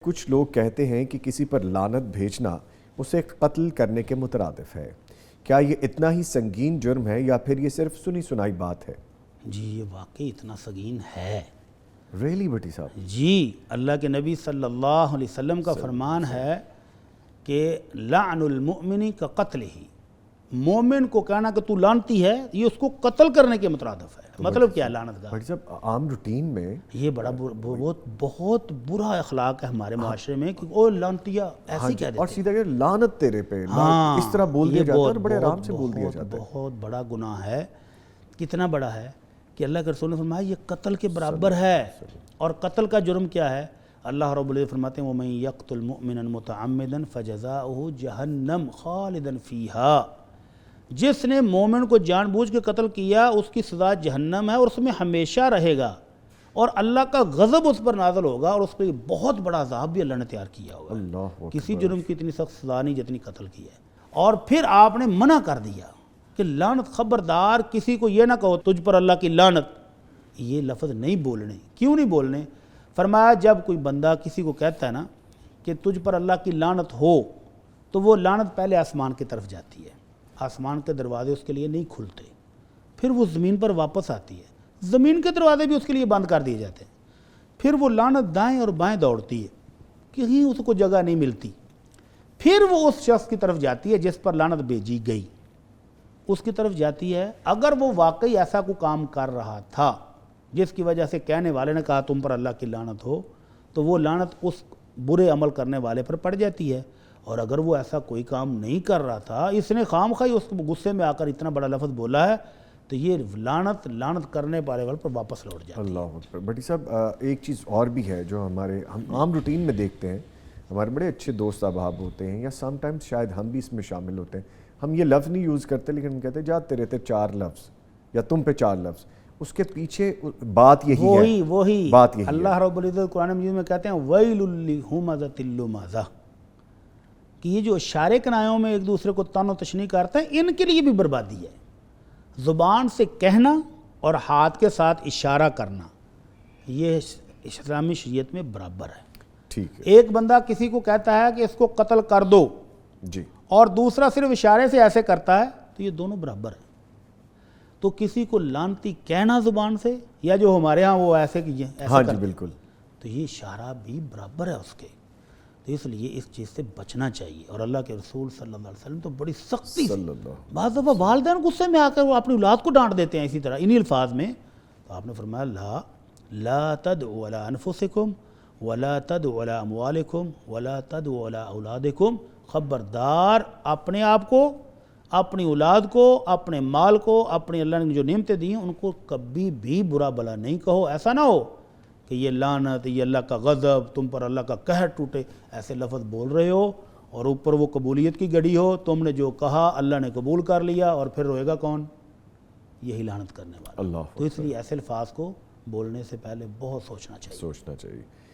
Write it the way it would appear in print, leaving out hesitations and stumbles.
کچھ لوگ کہتے ہیں کہ کسی پر لعنت بھیجنا اسے قتل کرنے کے مترادف ہے۔ کیا یہ اتنا ہی سنگین جرم ہے یا پھر یہ صرف سنی سنائی بات ہے؟ جی یہ واقعی اتنا سنگین ہے۔ ریلی بھٹی صاحب؟ جی اللہ کے نبی صلی اللہ علیہ وسلم کا فرمان ہے کہ لعن المؤمن کا قتل ہی، مومن کو کہنا کہ تو لعنتی ہے یہ اس کو قتل کرنے کے مترادف ہے۔ مطلب کیا لعنت کا؟ بھٹی صاحب عام روٹین میں یہ بڑا بہت برا اخلاق ہے ہمارے معاشرے میں کہ وہ لعنتیا ایسے کہہ دیتے اور سیدھا کہ لعنت تیرے پہ، اس طرح بول دیا جاتا ہے اور بڑے آرام سے بول دیا جاتا ہے۔ بہت بڑا گناہ ہے۔ کتنا بڑا ہے کہ اللہ کے رسول نے فرمایا یہ قتل کے برابر ہے۔ اور قتل کا جرم کیا ہے؟ اللہ رب العزت فرماتے ہیں وَمَن يَقْتُلْ مُؤْمِنًا مُتَعَمِّدًا فَجَزَاؤُهُ جَهَنَّمُ خَالِدًا فِيهَا، جس نے مومن کو جان بوجھ کے قتل کیا اس کی سزا جہنم ہے اور اس میں ہمیشہ رہے گا، اور اللہ کا غضب اس پر نازل ہوگا اور اس پہ بہت بڑا عذاب بھی اللہ نے تیار کیا ہوگا۔ اللہ کسی جرم کی اتنی سخت سزا نہیں جتنی قتل کی ہے۔ اور پھر آپ نے منع کر دیا کہ لعنت، خبردار کسی کو یہ نہ کہو تجھ پر اللہ کی لعنت، یہ لفظ نہیں بولنے۔ کیوں نہیں بولنے؟ فرمایا جب کوئی بندہ کسی کو کہتا ہے نا کہ تجھ پر اللہ کی لعنت ہو، تو وہ لعنت پہلے آسمان کی طرف جاتی ہے، آسمان کے دروازے اس کے لیے نہیں کھلتے، پھر وہ زمین پر واپس آتی ہے، زمین کے دروازے بھی اس کے لیے بند کر دیے جاتے ہیں، پھر وہ لعنت دائیں اور بائیں دوڑتی ہے، کہیں اس کو جگہ نہیں ملتی، پھر وہ اس شخص کی طرف جاتی ہے جس پر لعنت بھیجی گئی، اس کی طرف جاتی ہے۔ اگر وہ واقعی ایسا کوئی کام کر رہا تھا جس کی وجہ سے کہنے والے نے کہا تم پر اللہ کی لعنت ہو، تو وہ لعنت اس برے عمل کرنے والے پر پڑ جاتی ہے۔ اور اگر وہ ایسا کوئی کام نہیں کر رہا تھا، اس نے خام خواہ اس غصے میں آ کر اتنا بڑا لفظ بولا ہے، تو یہ لعنت کرنے والے پر واپس لوٹ جاتی ہے۔ اللہ اکبر۔ بھٹی صاحب ایک چیز اور بھی ہے جو ہم عام روٹین میں دیکھتے ہیں، ہمارے بڑے اچھے دوست احباب ہوتے ہیں یا سم ٹائمز شاید ہم بھی اس میں شامل ہوتے ہیں، ہم یہ لفظ نہیں یوز کرتے لیکن ہم کہتے ہیں جا تیرے تے 4 لفظ یا تم پہ 4 لفظ، اس کے پیچھے بات یہی ہے، وہی بات یہی ہے۔ اللہ رب العزت قرآن مجید میں کہتے ہیں وَيْلٌ لِّهُمَزَةٍ لُّمَزَةٍ، کہ یہ جو اشارے کنایوں میں ایک دوسرے کو تن و تشنیع کرتے ہیں ان کے لیے بھی بربادی ہے۔ زبان سے کہنا اور ہاتھ کے ساتھ اشارہ کرنا یہ اسلامی شریعت میں برابر ہے۔ ٹھیک ہے۔ ایک بندہ کسی کو کہتا ہے کہ اس کو قتل کر دو، جی، اور اور دوسرا صرف اشارے سے ایسے کرتا ہے، تو یہ دونوں برابر ہیں۔ تو کسی کو لعنتی کہنا زبان سے، یا جو ہمارے ہاں وہ ایسے کیے ہاں جی بالکل، تو یہ اشارہ بھی برابر ہے اس کے۔ تو اس لیے اس چیز سے بچنا چاہیے، اور اللہ کے رسول صلی اللہ علیہ وسلم تو بڑی سختی سے، بعض دفعہ والدین غصے میں آ کر وہ اپنی اولاد کو ڈانٹ دیتے ہیں اسی طرح انہی الفاظ میں، تو آپ نے فرمایا لا تدعوا علی انفسکم ولا تدعوا علی اموالکم ولا تدعوا علی اولادکم، خبردار اپنے آپ کو، اپنی اولاد کو، اپنے مال کو، اپنی اللہ نے جو نعمتیں دی ہیں ان کو کبھی بھی برا بلا نہیں کہو۔ ایسا نہ ہو کہ یہ لعنت، یہ اللہ کا غضب، تم پر اللہ کا قہر ٹوٹے، ایسے لفظ بول رہے ہو اور اوپر وہ قبولیت کی گھڑی ہو، تم نے جو کہا اللہ نے قبول کر لیا، اور پھر روئے گا کون؟ یہی لعنت کرنے والا۔ تو اس لیے ایسے الفاظ کو بولنے سے پہلے بہت سوچنا چاہیے۔